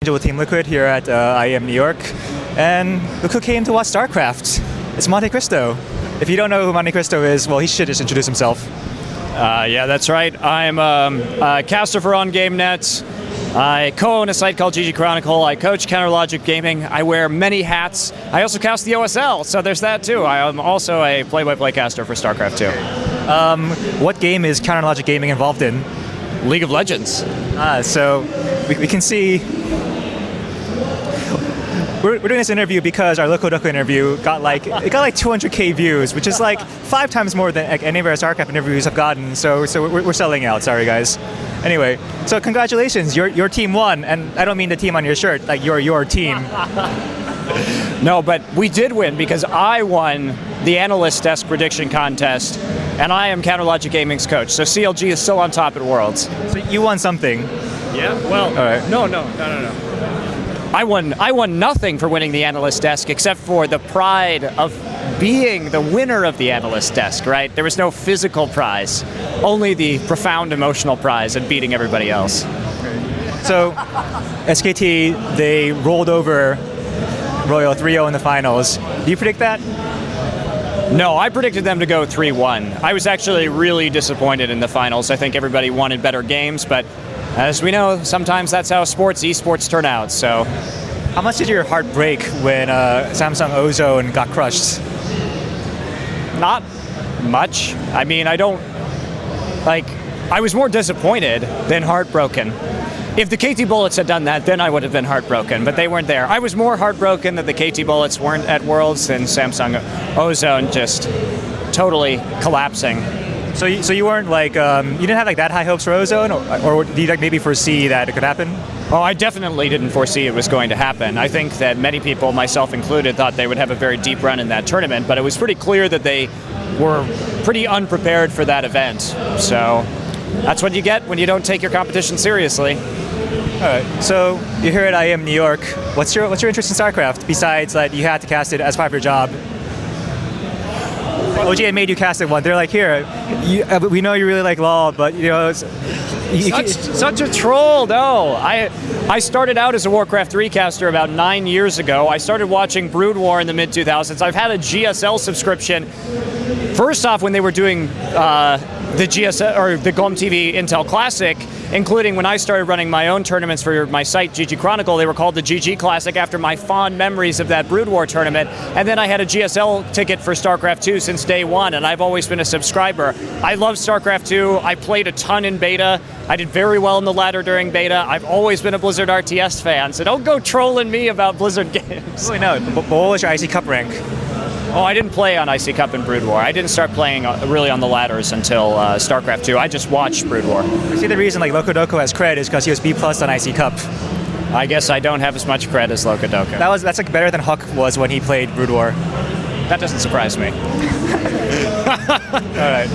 With TeamLiquid here at IEM New York, and look who came to watch StarCraft. It's MonteCristo. If you don't know who MonteCristo is, well, he should just introduce himself. Yeah, that's right. I'm a caster for OnGameNet. I co-own a site called GG Chronicle. I coach Counterlogic Gaming. I wear many hats. I also cast the OSL, so there's that too. I am also a play-by-play caster for StarCraft 2. What game is Counterlogic Gaming involved in? League of Legends. So we can see. We're doing this interview because our Locodoco interview got like 200K views, which is like 5 times more than any of our StarCraft interviews have gotten. So we're selling out. Sorry, guys. Anyway, so congratulations, your team won, and I don't mean the team on your shirt, like your team. No, but we did win because I won the Analyst Desk Prediction Contest, and I am Counterlogic Gaming's coach. So CLG is still on top at Worlds. So you won something. Yeah. Well. All right. No. I won nothing for winning the Analyst Desk except for the pride of being the winner of the Analyst Desk, right? There was no physical prize, only the profound emotional prize and beating everybody else. So SKT, they rolled over Royal 3-0 in the finals. Do you predict that? No, I predicted them to go 3-1. I was actually really disappointed in the finals. I think everybody wanted better games, but as we know, sometimes that's how esports turn out, so. How much did your heart break when Samsung Ozone got crushed? Not much. I mean, I was more disappointed than heartbroken. If the KT Bullets had done that, then I would have been heartbroken, but they weren't there. I was more heartbroken that the KT Bullets weren't at Worlds than Samsung Ozone just totally collapsing. So you weren't like, you didn't have like that high hopes for Ozone, or did you like maybe foresee that it could happen? Oh, I definitely didn't foresee it was going to happen. I think that many people, myself included, thought they would have a very deep run in that tournament, but it was pretty clear that they were pretty unprepared for that event. So that's what you get when you don't take your competition seriously. All right, so you're here at IEM New York. What's your interest in StarCraft, besides that you had to cast it as part of your job? OGN made you cast it one. They're like, here, we know you really like LoL, but you know, such a troll. No, I started out as a Warcraft 3 caster about 9 years ago. I started watching Brood War in the mid-2000s. I've had a GSL subscription. First off, when they were doing the GSL or the GOM TV Intel Classic, including when I started running my own tournaments for my site, GG Chronicle, they were called the GG Classic after my fond memories of that Brood War tournament. And then I had a GSL ticket for StarCraft 2 since day one, and I've always been a subscriber. I love StarCraft 2. I played a ton in beta. I did very well in the ladder during beta. I've always been a Blizzard RTS fan, so don't go trolling me about Blizzard games. Really, no. But what was your IC Cup rank? Oh, I didn't play on IC Cup and Brood War. I didn't start playing really on the ladders until StarCraft 2. I just watched Brood War. See, the reason like Locodoco has cred is because he was B+ on IC Cup. I guess I don't have as much cred as Locodoco. That's like better than Huck was when he played Brood War. That doesn't surprise me. All right.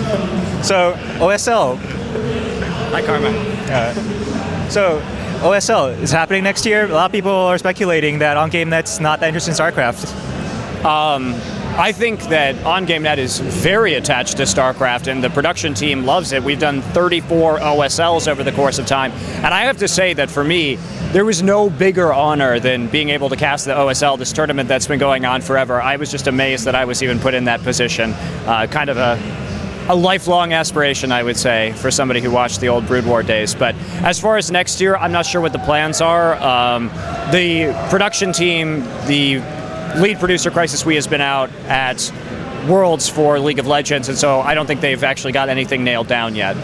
So OSL. Hi, Karma. So OSL is happening next year. A lot of people are speculating that OnGameNet's not that interested in StarCraft. I think that OnGameNet is very attached to StarCraft, and the production team loves it. We've done 34 OSLs over the course of time, and I have to say that for me, there was no bigger honor than being able to cast the OSL, this tournament that's been going on forever. I was just amazed that I was even put in that position. Kind of a lifelong aspiration, I would say, for somebody who watched the old Brood War days. But as far as next year, I'm not sure what the plans are. The production team, the lead producer, Crisis We, has been out at Worlds for League of Legends, and so I don't think they've actually got anything nailed down yet.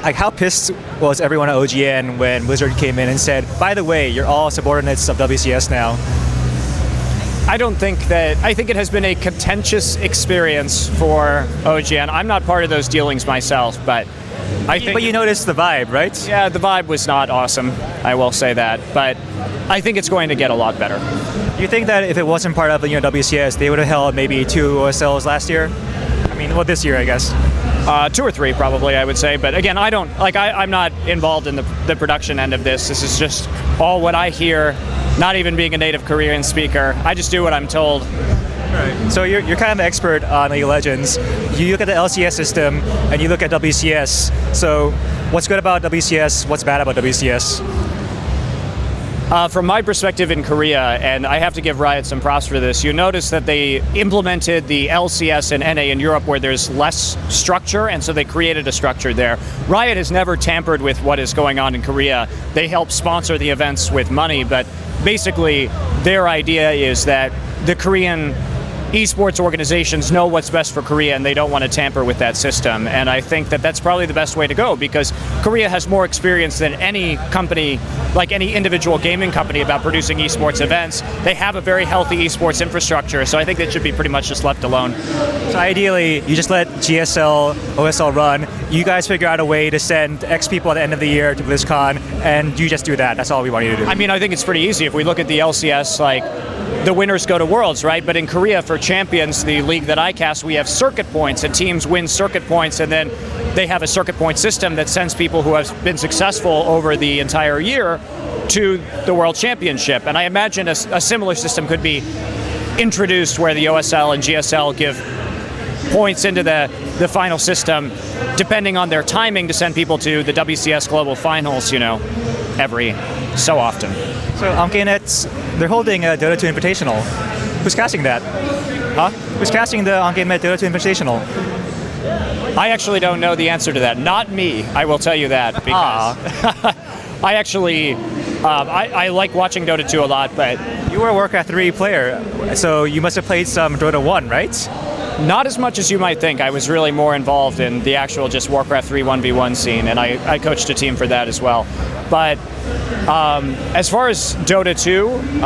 Like, how pissed was everyone at OGN when Blizzard came in and said, by the way, you're all subordinates of WCS now? I think it has been a contentious experience for OGN. I'm not part of those dealings myself, but I think... But you noticed the vibe, right? Yeah, the vibe was not awesome, I will say that, but I think it's going to get a lot better. Do you think that if it wasn't part of WCS, they would have held maybe 2 OSLs last year? I mean, well, this year, I guess. 2 or 3 probably, I would say, but again, I'm not involved in the production end of this. This is just all what I hear, not even being a native Korean speaker. I just do what I'm told. Right. So you're kind of an expert on League of Legends. You look at the LCS system and you look at WCS. So what's good about WCS? What's bad about WCS? From my perspective in Korea, and I have to give Riot some props for this, you notice that they implemented the LCS and NA in Europe where there's less structure, and so they created a structure there. Riot has never tampered with what is going on in Korea. They help sponsor the events with money, but basically their idea is that the Korean esports organizations know what's best for Korea and they don't want to tamper with that system. And I think that that's probably the best way to go because Korea has more experience than any company, like any individual gaming company, about producing esports events. They have a very healthy esports infrastructure, so I think that should be pretty much just left alone. So ideally, you just let GSL, OSL run, you guys figure out a way to send X people at the end of the year to BlizzCon, and you just do that. That's all we want you to do. I mean, I think it's pretty easy. If we look at the LCS, like, the winners go to Worlds, right? But in Korea, for Champions, the league that I cast, we have circuit points, and teams win circuit points, and then they have a circuit point system that sends people who have been successful over the entire year to the World Championship. And I imagine a similar system could be introduced where the OSL and GSL give points into the final system, depending on their timing, to send people to the WCS Global Finals, you know, every so often. So OnKNet, they're holding a Dota 2 Invitational. Who's casting that? Huh? Who's casting the OnKNet Dota 2 Invitational? I actually don't know the answer to that. Not me, I will tell you that. Because I actually, I like watching Dota 2 a lot, but... You were a Warcraft 3 player, so you must have played some Dota 1, right? Not as much as you might think. I was really more involved in the actual just Warcraft 3 1v1 scene, and I coached a team for that as well. But as far as Dota 2,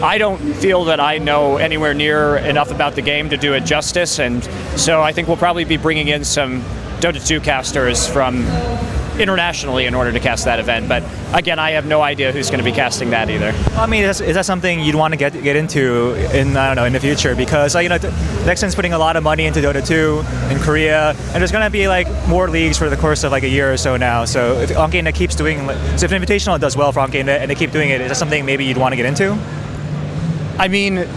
I don't feel that I know anywhere near enough about the game to do it justice, and so I think we'll probably be bringing in some Dota 2 casters from internationally in order to cast that event. But again, I have no idea who's going to be casting that either. I mean, is that something you'd want to get into in, I don't know, in the future? Because you know, Nexon's putting a lot of money into Dota 2 in Korea, and there's going to be like more leagues for the course of like a year or so now. So if OnKNet keeps doing, so if Invitational does well for OnKNet and they keep doing it, is that something maybe you'd want to get into? I mean,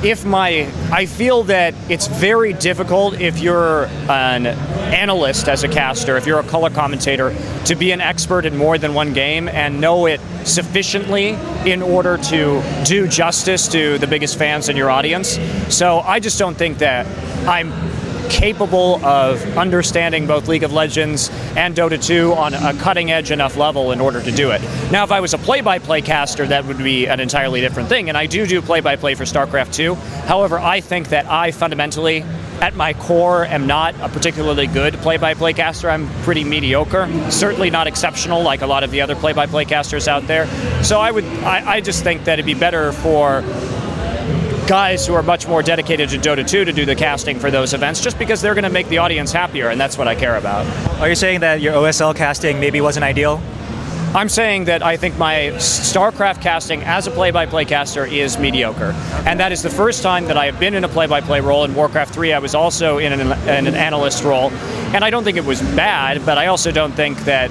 I feel that it's very difficult if you're an analyst as a caster, if you're a color commentator, to be an expert in more than one game and know it sufficiently in order to do justice to the biggest fans in your audience. So I just don't think that I'm capable of understanding both League of Legends and Dota 2 on a cutting edge enough level in order to do it. Now, if I was a play-by-play caster, that would be an entirely different thing, and I do play-by-play for StarCraft 2. However, I think that I fundamentally, at my core, am not a particularly good play-by-play caster. I'm pretty mediocre, certainly not exceptional like a lot of the other play-by-play casters out there. So I just think that it'd be better for guys who are much more dedicated to Dota 2 to do the casting for those events, just because they're going to make the audience happier, and that's what I care about. Are you saying that your OSL casting maybe wasn't ideal? I'm saying that I think my StarCraft casting as a play-by-play caster is mediocre. And that is the first time that I have been in a play-by-play role. In Warcraft 3, I was also in an analyst role. And I don't think it was bad, but I also don't think that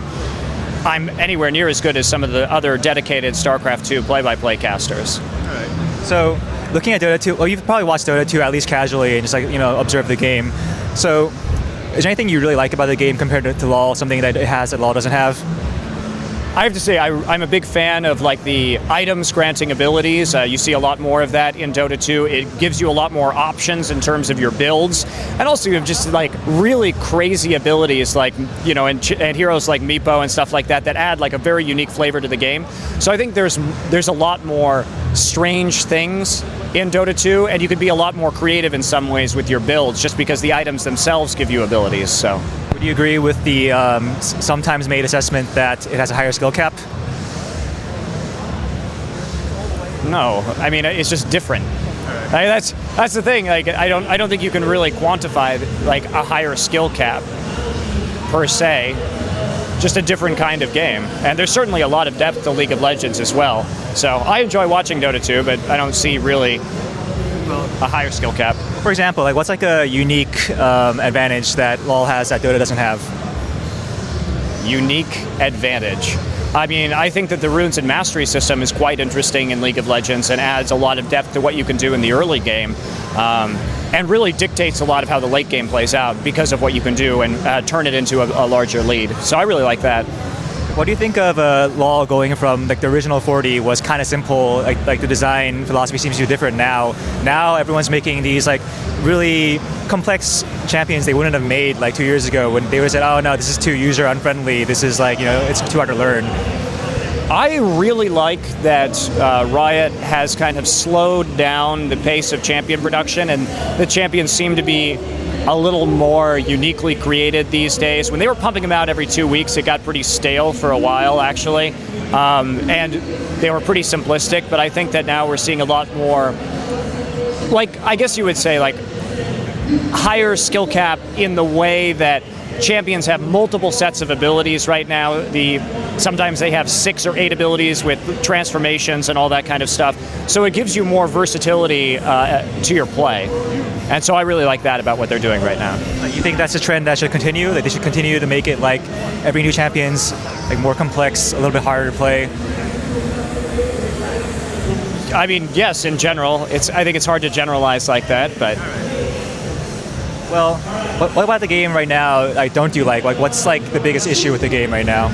I'm anywhere near as good as some of the other dedicated StarCraft 2 play-by-play casters. All right. So, looking at Dota 2, well, you've probably watched Dota 2 at least casually and just like, you know, observe the game. So, is there anything you really like about the game compared to LoL, something that it has that LoL doesn't have? I have to say, I'm a big fan of like the items granting abilities. You see a lot more of that in Dota 2. It gives you a lot more options in terms of your builds, and also you have just like really crazy abilities, like, you know, and heroes like Meepo and stuff like that add like a very unique flavor to the game. So I think there's a lot more strange things in Dota 2, and you could be a lot more creative in some ways with your builds, just because the items themselves give you abilities. So. Would you agree with the sometimes made assessment that it has a higher skill cap? No, I mean, it's just different. Right. That's the thing. Like, I don't think you can really quantify like a higher skill cap per se. Just a different kind of game, and there's certainly a lot of depth to League of Legends as well. So I enjoy watching Dota 2, but I don't see really a higher skill cap. For example, like what's like a unique advantage that LoL has that Dota doesn't have? Unique advantage. I mean, I think that the Runes and Mastery system is quite interesting in League of Legends and adds a lot of depth to what you can do in the early game, and really dictates a lot of how the late game plays out because of what you can do and turn it into a larger lead. So I really like that. What do you think of LoL going from like the original 40 was kind of simple, like the design philosophy seems to be different now. Now everyone's making these like really complex champions they wouldn't have made like 2 years ago when they would have said, oh no, this is too user unfriendly, this is like, it's too hard to learn. I really like that Riot has kind of slowed down the pace of champion production, and the champions seem to be a little more uniquely created these days. When they were pumping them out every 2 weeks, it got pretty stale for a while, actually. And they were pretty simplistic, but I think that now we're seeing a lot more, like, I guess you would say, like, higher skill cap in the way that champions have multiple sets of abilities right now. Sometimes they have 6 or 8 abilities with transformations and all that kind of stuff. So it gives you more versatility to your play. And so I really like that about what they're doing right now. You think that's a trend that should continue? That they should continue to make it like every new champion's like more complex, a little bit harder to play? I mean, yes, in general. I think it's hard to generalize like that, but... Well, what about the game right now? Like, don't you like what's like the biggest issue with the game right now?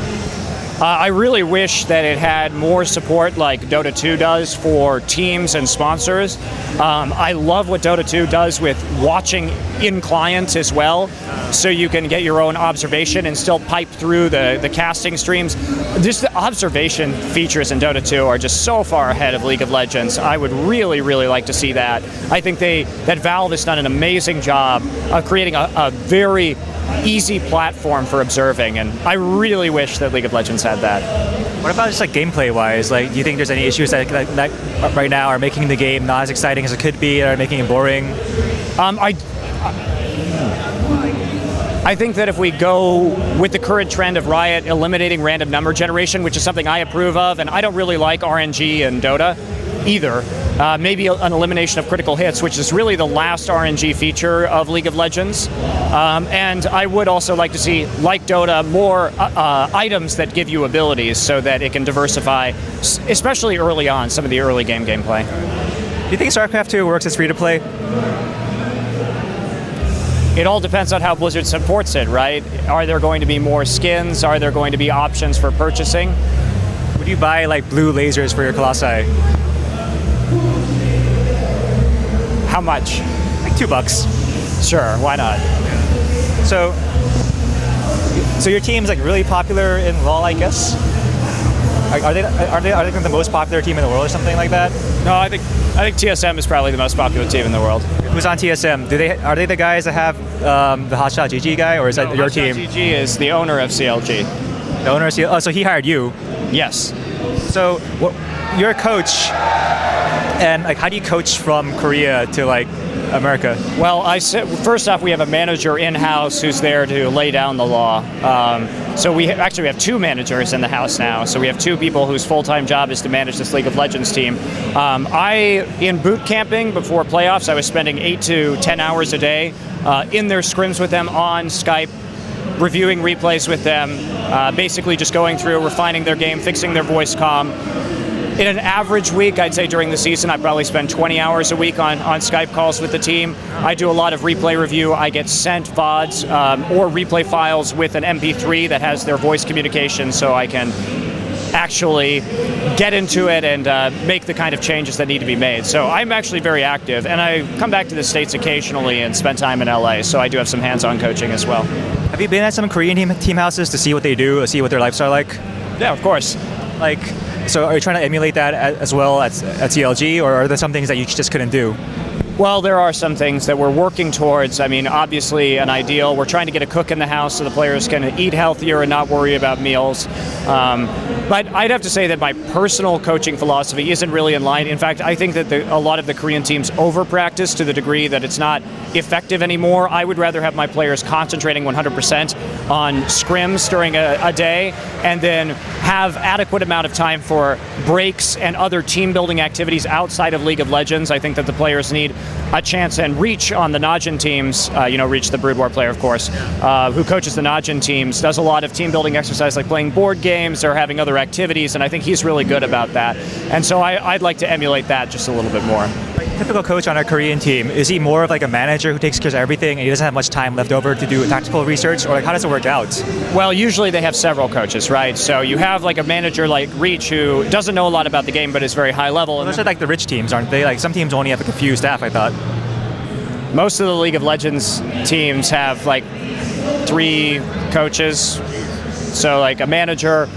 I really wish that it had more support like Dota 2 does for teams and sponsors. I love what Dota 2 does with watching in client as well, so you can get your own observation and still pipe through the casting streams. Just the observation features in Dota 2 are just so far ahead of League of Legends. I would really, really like to see that. I think that Valve has done an amazing job of creating a very easy platform for observing, and I really wish that League of Legends had that. What about just like gameplay wise? Like, do you think there's any issues that right now are making the game not as exciting as it could be, or making it boring? I think that if we go with the current trend of Riot eliminating random number generation, which is something I approve of, and I don't really like RNG in Dota either. Maybe an elimination of critical hits, which is really the last RNG feature of League of Legends. And I would also like to see, like Dota, more items that give you abilities so that it can diversify, especially early on, some of the early game gameplay. Do you think StarCraft 2 works as free-to-play? It all depends on how Blizzard supports it, right? Are there going to be more skins? Are there going to be options for purchasing? Would you buy like blue lasers for your Colossi? How much? Like $2. Sure, why not? So your team's like really popular in LoL, I guess. Are they the most popular team in the world or something like that? No, I think TSM is probably the most popular team in the world. Who's on TSM? Are they the guys that have the Hotshot GG guy, or is that your team? Hotshot GG is the owner of CLG. The owner of CLG. Oh, so he hired you? Yes. So you're a coach, and like, how do you coach from Korea to like America? Well, first off, we have a manager in-house who's there to lay down the law. So we have 2 managers in the house now. So we have 2 people whose full-time job is to manage this League of Legends team. In boot camping before playoffs, I was spending 8 to 10 hours a day in their scrims with them on Skype, reviewing replays with them, basically just going through, refining their game, fixing their voice comm. In an average week, I'd say during the season, I probably spend 20 hours a week on Skype calls with the team. I do a lot of replay review. I get sent VODs or replay files with an MP3 that has their voice communication, so I can actually get into it and make the kind of changes that need to be made. So I'm actually very active, and I come back to the States occasionally and spend time in LA, so I do have some hands-on coaching as well. Have you been at some Korean team houses to see what they do, to see what their lives are like? Yeah, of course. So are you trying to emulate that as well at CLG, or are there some things that you just couldn't do? Well, there are some things that we're working towards. I mean, obviously an ideal. We're trying to get a cook in the house so the players can eat healthier and not worry about meals. But I'd have to say that my personal coaching philosophy isn't really in line. In fact, I think that a lot of the Korean teams over-practice to the degree that it's not effective anymore. I would rather have my players concentrating 100% on scrims during a day, and then have adequate amount of time for breaks and other team-building activities outside of League of Legends. I think that the players need a chance, and Reach on the Najin teams, Reach the Brood War player, of course, who coaches the Najin teams, does a lot of team-building exercise like playing board games or having other activities, and I think he's really good about that. And so I'd like to emulate that just a little bit more. typical coach on our Korean team, is he more of like a manager who takes care of everything and he doesn't have much time left over to do tactical research, or like how does it work out? Well, usually they have several coaches, right? So you have like a manager like Reach who doesn't know a lot about the game but is very high level. Well, those are like the rich teams, aren't they? Like some teams only have like a few staff, I thought. Most of the League of Legends teams have like 3 coaches. So like a manager,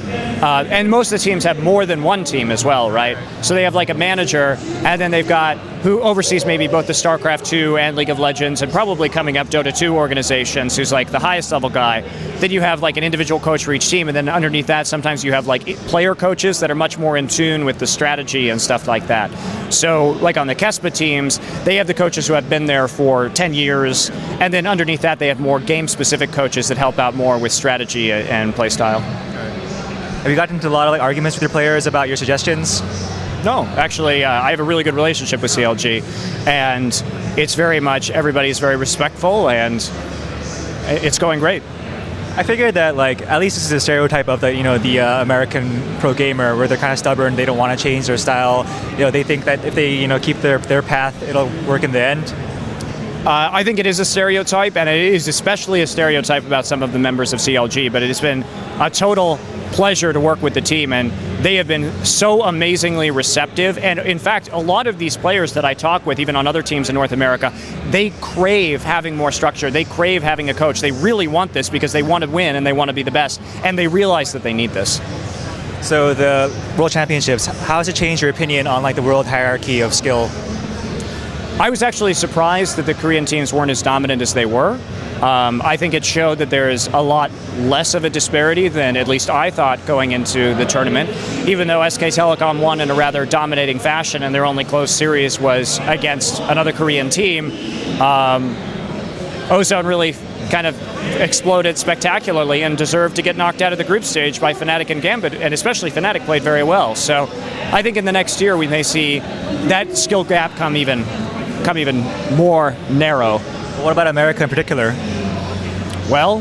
and most of the teams have more than one team as well, right? So they have like a manager, and then they've got who oversees maybe both the StarCraft 2 and League of Legends, and probably coming up Dota 2 organizations, who's like the highest level guy. Then you have like an individual coach for each team, and then underneath that, sometimes you have like player coaches that are much more in tune with the strategy and stuff like that. So like on the Kespa teams, they have the coaches who have been there for 10 years, and then underneath that, they have more game-specific coaches that help out more with strategy and play style. Have you gotten into a lot of like arguments with your players about your suggestions? No, actually, I have a really good relationship with CLG, and it's very much, everybody's very respectful, and it's going great. I figured that like at least this is a stereotype of the American pro gamer where they're kind of stubborn, they don't want to change their style. They think that if they keep their path, it'll work in the end. I think it is a stereotype, and it is especially a stereotype about some of the members of CLG, but it has been a total pleasure to work with the team, and they have been so amazingly receptive. And in fact, a lot of these players that I talk with, even on other teams in North America, they crave having more structure. They crave having a coach. They really want this because they want to win and they want to be the best, and they realize that they need this. So the World Championships, how has it changed your opinion on like the world hierarchy of skill? I was actually surprised that the Korean teams weren't as dominant as they were. I think it showed that there is a lot less of a disparity than at least I thought going into the tournament, even though SK Telecom won in a rather dominating fashion and their only close series was against another Korean team. Ozone really kind of exploded spectacularly and deserved to get knocked out of the group stage by Fnatic and Gambit, and especially Fnatic played very well. So I think in the next year we may see that skill gap come even more narrow. What about America in particular? Well,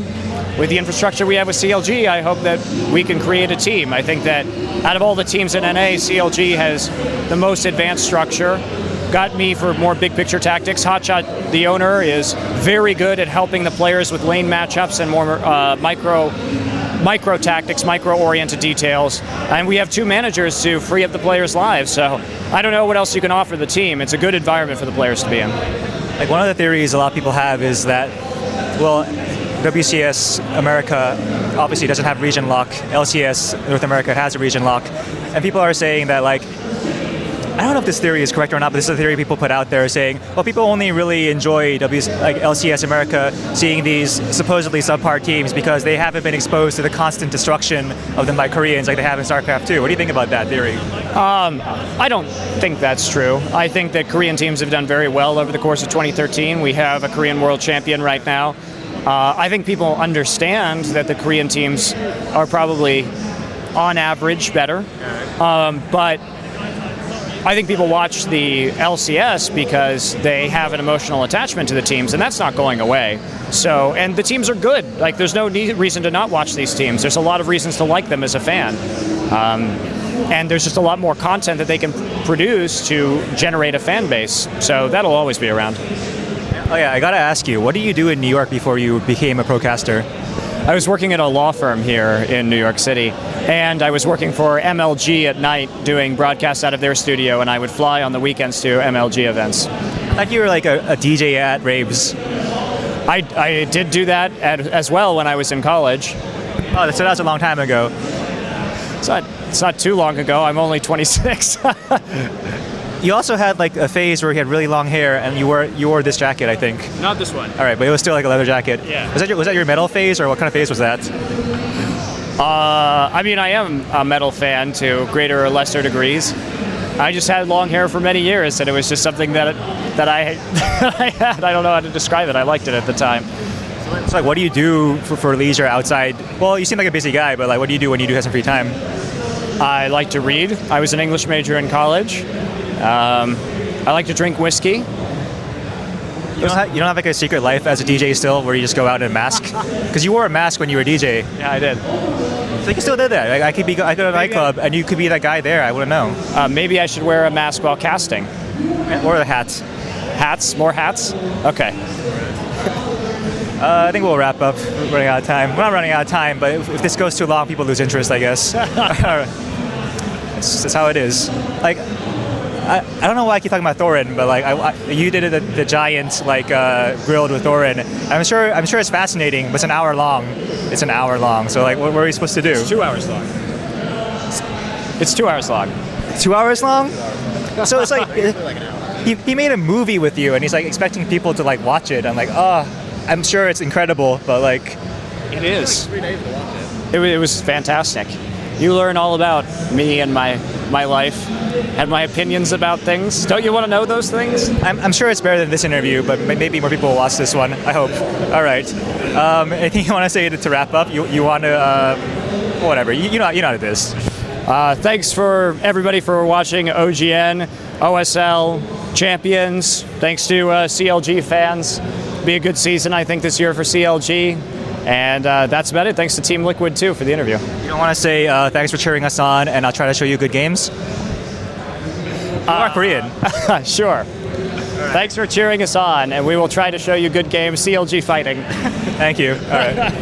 with the infrastructure we have with CLG, I hope that we can create a team. I think that out of all the teams in NA, CLG has the most advanced structure. Got me for more big picture tactics. Hotshot, the owner, is very good at helping the players with lane matchups and more micro tactics, micro-oriented details. And we have 2 managers to free up the players' lives. So I don't know what else you can offer the team. It's a good environment for the players to be in. Like one of the theories a lot of people have is that, well, WCS America obviously doesn't have region lock. LCS North America has a region lock. And people are saying that like, I don't know if this theory is correct or not, but this is a theory people put out there saying, well, people only really enjoy LCS America seeing these supposedly subpar teams because they haven't been exposed to the constant destruction of them by Koreans like they have in StarCraft 2. What do you think about that theory? I don't think that's true. I think that Korean teams have done very well over the course of 2013. We have a Korean world champion right now. I think people understand that the Korean teams are probably, on average, better. But I think people watch the LCS because they have an emotional attachment to the teams, and that's not going away. So, and the teams are good. Like, there's no reason to not watch these teams. There's a lot of reasons to like them as a fan. And there's just a lot more content that they can produce to generate a fan base. So that'll always be around. Oh yeah, I gotta ask you, what do you do in New York before you became a procaster? I was working at a law firm here in New York City, and I was working for MLG at night doing broadcasts out of their studio, and I would fly on the weekends to MLG events. I thought you were like a DJ at raves. I did do that as well when I was in college. Oh, so that was a long time ago. It's not too long ago. I'm only 26. You also had like a phase where you had really long hair, and you wore this jacket, I think. Not this one. All right, but it was still like a leather jacket. Yeah. Was that your metal phase, or what kind of phase was that? I mean, I am a metal fan to greater or lesser degrees. I just had long hair for many years, and it was just something that I had. I don't know how to describe it. I liked it at the time. So like, what do you do for leisure outside? Well, you seem like a busy guy, but like, what do you do when you do have some free time? I like to read. I was an English major in college. I like to drink whiskey. You don't have like a secret life as a DJ still, where you just go out in a mask? Because you wore a mask when you were a DJ. Yeah, I did. So you still did that. I go to a nightclub, and you could be that guy there. I wouldn't know. Maybe I should wear a mask while casting. Or the hats. Hats? More hats? Okay. I think we'll wrap up. We're running out of time. We're not running out of time, but if this goes too long, people lose interest, I guess. That's how it is. Like, I don't know why I keep talking about Thorin, but like you did the giant like grilled with Thorin. I'm sure it's fascinating, but it's an hour long. It's an hour long. So like, what are we supposed to do? It's 2 hours long. It's 2 hours long. 2 hours long? So it's like he made a movie with you, and he's like expecting people to like watch it. I'm like, oh, I'm sure it's incredible, but like, it is. Like 3 days to watch it. It was fantastic. You learn all about me and my life and my opinions about things. Don't you want to know those things? I'm sure it's better than this interview, but maybe more people will watch this one. I hope. All right. Anything you want to say to wrap up? You want to whatever. You know how it is. Thanks for everybody for watching OGN, OSL, Champions. Thanks to CLG fans. Be a good season, I think, this year for CLG. And that's about it. Thanks to TeamLiquid, too, for the interview. You don't want to say thanks for cheering us on, and I'll try to show you good games? You are Korean. Sure. Right. Thanks for cheering us on, and we will try to show you good games. CLG fighting. Thank you. All right.